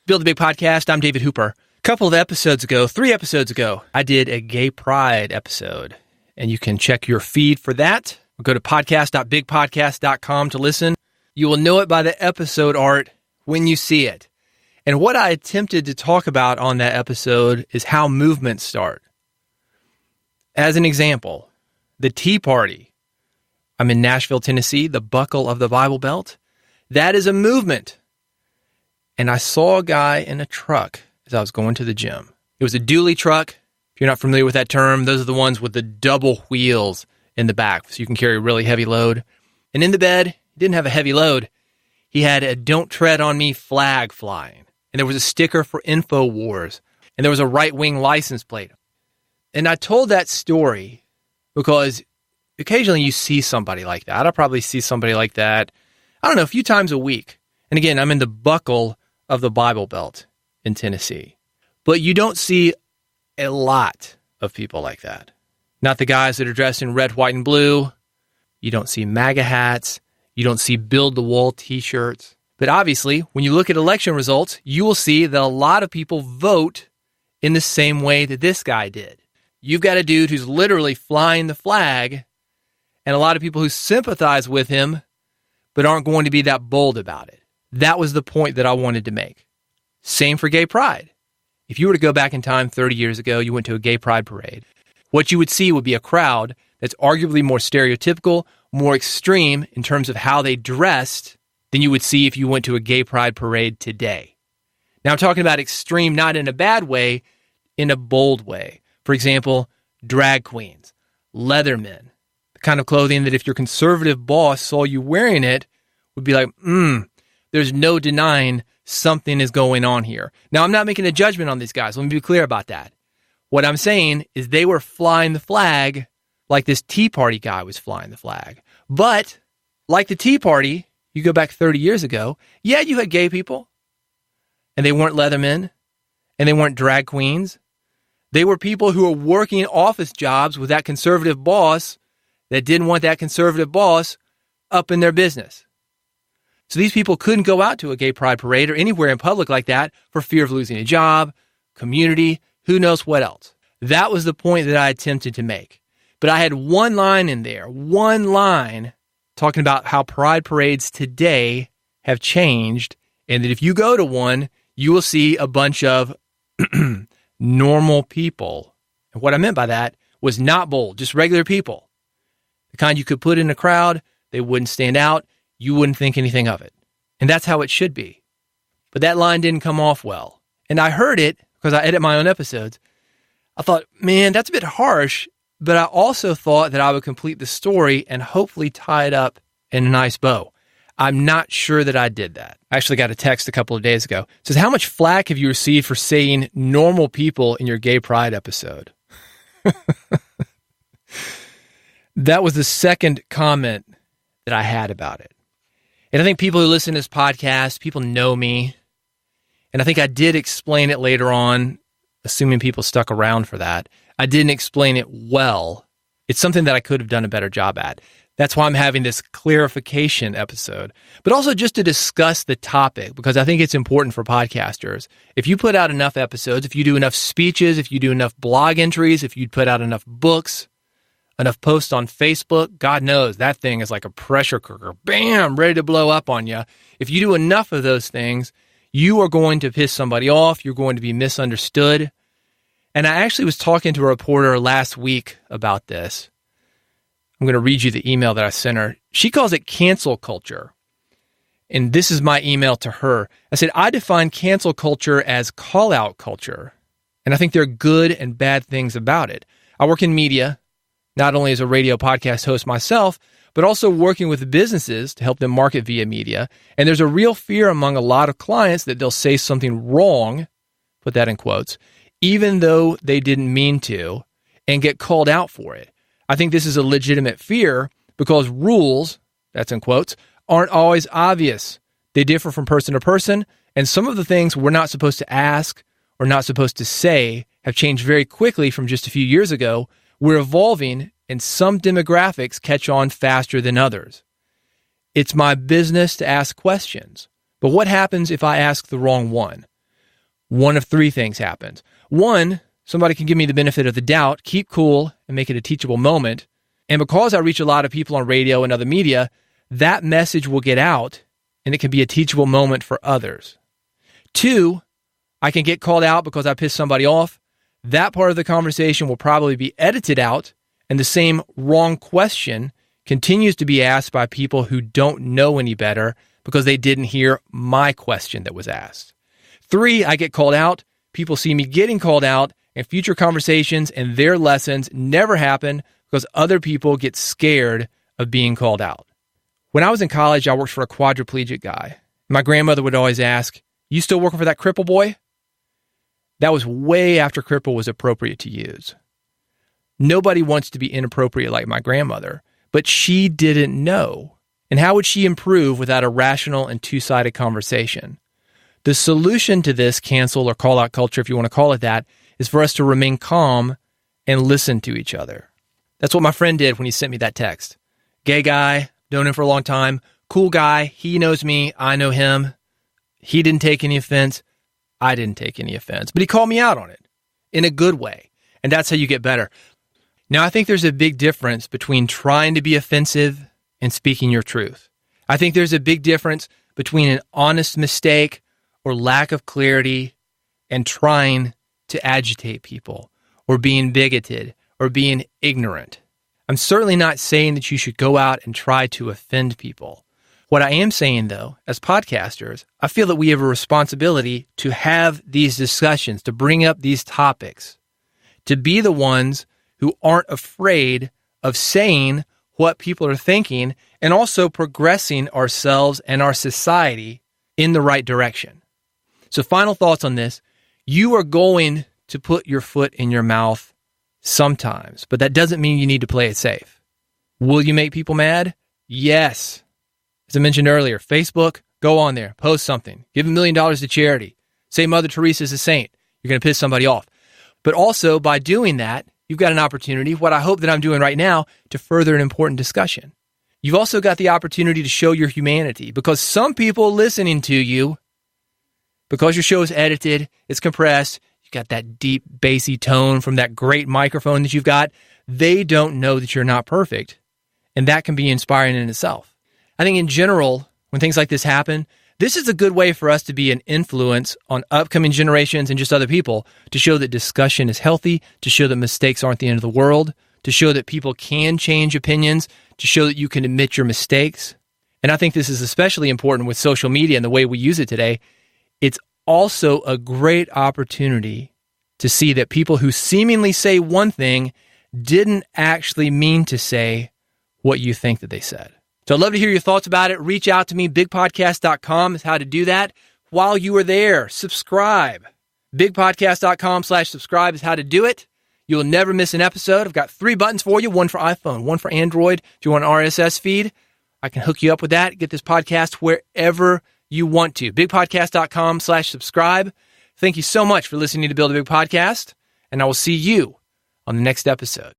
Build a Big Podcast. I'm David Hooper. Three episodes ago, I did a gay pride episode, and you can check your feed for that. Go to podcast.bigpodcast.com to listen. You will know it by the episode art when you see it. And what I attempted to talk about on that episode is how movements start. As an example, the Tea Party. I'm in Nashville, Tennessee, the buckle of the Bible Belt. That is a movement. And I saw a guy in a truck as I was going to the gym. It was a dually truck. If you're not familiar with that term, those are the ones with the double wheels in the back, so you can carry a really heavy load. And in the bed, he didn't have a heavy load. He had a Don't Tread on Me flag flying. And there was a sticker for InfoWars. And there was a right-wing license plate. And I told that story because occasionally you see somebody like that. I'll probably see somebody like that, I don't know, a few times a week. And again, I'm in the buckle of the Bible Belt in Tennessee. But you don't see a lot of people like that. Not the guys that are dressed in red, white, and blue. You don't see MAGA hats. You don't see Build the Wall t-shirts. But obviously, when you look at election results, you will see that a lot of people vote in the same way that this guy did. You've got a dude who's literally flying the flag, and a lot of people who sympathize with him, but aren't going to be that bold about it. That was the point that I wanted to make. Same for gay pride. If you were to go back in time 30 years ago, you went to a gay pride parade, what you would see would be a crowd that's arguably more stereotypical, more extreme in terms of how they dressed than you would see if you went to a gay pride parade today. Now, I'm talking about extreme not in a bad way, in a bold way. For example, drag queens, leathermen, the kind of clothing that if your conservative boss saw you wearing it, would be like, there's no denying something is going on here. Now, I'm not making a judgment on these guys. Let me be clear about that. What I'm saying is they were flying the flag like this Tea Party guy was flying the flag. But like the Tea Party, you go back 30 years ago, yeah, you had gay people, and they weren't leathermen, and they weren't drag queens. They were people who were working office jobs with that conservative boss that didn't want that conservative boss up in their business. So these people couldn't go out to a gay pride parade or anywhere in public like that for fear of losing a job, community, who knows what else. That was the point that I attempted to make. But I had one line in there, talking about how pride parades today have changed, and that if you go to one, you will see a bunch of normal people. And what I meant by that was not bold, just regular people. The kind you could put in a crowd, they wouldn't stand out, you wouldn't think anything of it. And that's how it should be. But that line didn't come off well. And I heard it because I edit my own episodes. I thought, man, that's a bit harsh. But I also thought that I would complete the story and hopefully tie it up in a nice bow. I'm not sure that I did that. I actually got a text a couple of days ago. It says, how much flack have you received for saying normal people in your gay pride episode? That was the second comment that I had about it. And I think people who listen to this podcast, people know me. And I think I did explain it later on, assuming people stuck around for that. I didn't explain it well. It's something that I could have done a better job at. That's why I'm having this clarification episode, but also just to discuss the topic, because I think it's important for podcasters. If you put out enough episodes, if you do enough speeches, if you do enough blog entries, if you put out enough books, enough posts on Facebook, God knows that thing is like a pressure cooker. Bam, ready to blow up on you. If you do enough of those things, you are going to piss somebody off. You're going to be misunderstood. And I actually was talking to a reporter last week about this. I'm going to read you the email that I sent her. She calls it cancel culture. And this is my email to her. I said, I define cancel culture as call-out culture. And I think there are good and bad things about it. I work in media, not only as a radio podcast host myself, but also working with businesses to help them market via media. And there's a real fear among a lot of clients that they'll say something wrong, put that in quotes, even though they didn't mean to, and get called out for it. I think this is a legitimate fear because rules, that's in quotes, aren't always obvious. They differ from person to person, and some of the things we're not supposed to ask or not supposed to say have changed very quickly from just a few years ago. We're evolving, and some demographics catch on faster than others. It's my business to ask questions, but what happens if I ask the wrong one? one of three things happens. One, somebody can give me the benefit of the doubt, keep cool, and make it a teachable moment. And because I reach a lot of people on radio and other media, that message will get out, and it can be a teachable moment for others. Two, I can get called out because I pissed somebody off. That part of the conversation will probably be edited out, and the same wrong question continues to be asked by people who don't know any better because they didn't hear my question that was asked. Three, I get called out. People see me getting called out, and future conversations and their lessons never happen because other people get scared of being called out. When I was in college, I worked for a quadriplegic guy. My grandmother would always ask, "You still working for that cripple boy?" That was way after cripple was appropriate to use. Nobody wants to be inappropriate like my grandmother, but she didn't know. And how would she improve without a rational and two-sided conversation? The solution to this cancel or call-out culture, if you want to call it that, is for us to remain calm and listen to each other. That's what my friend did when he sent me that text. Gay guy, known him for a long time, cool guy, he knows me, I know him. He didn't take any offense, I didn't take any offense. But he called me out on it in a good way, and that's how you get better. Now, I think there's a big difference between trying to be offensive and speaking your truth. I think there's a big difference between an honest mistake or lack of clarity and trying to agitate people or being bigoted or being ignorant. I'm certainly not saying that you should go out and try to offend people. What I am saying, though, as podcasters, I feel that we have a responsibility to have these discussions, to bring up these topics, to be the ones who aren't afraid of saying what people are thinking and also progressing ourselves and our society in the right direction. So final thoughts on this. You are going to put your foot in your mouth sometimes, but that doesn't mean you need to play it safe. Will you make people mad? Yes. As I mentioned earlier, Facebook, go on there, post something, give $1 million to charity, say Mother Teresa is a saint. You're going to piss somebody off. But also by doing that, you've got an opportunity, what I hope that I'm doing right now, to further an important discussion. You've also got the opportunity to show your humanity because some people listening to you, because your show is edited, it's compressed, you've got that deep, bassy tone from that great microphone that you've got, they don't know that you're not perfect. And that can be inspiring in itself. I think in general, when things like this happen, this is a good way for us to be an influence on upcoming generations and just other people to show that discussion is healthy, to show that mistakes aren't the end of the world, to show that people can change opinions, to show that you can admit your mistakes. And I think this is especially important with social media and the way we use it today. It's also a great opportunity to see that people who seemingly say one thing didn't actually mean to say what you think that they said. So I'd love to hear your thoughts about it. Reach out to me. BigPodcast.com is how to do that. While you are there, subscribe. BigPodcast.com/subscribe is how to do it. You will never miss an episode. I've got 3 buttons for you, one for iPhone, one for Android. If you want an RSS feed, I can hook you up with that. Get this podcast wherever you want to. BigPodcast.com/subscribe. Thank you so much for listening to Build a Big Podcast, and I will see you on the next episode.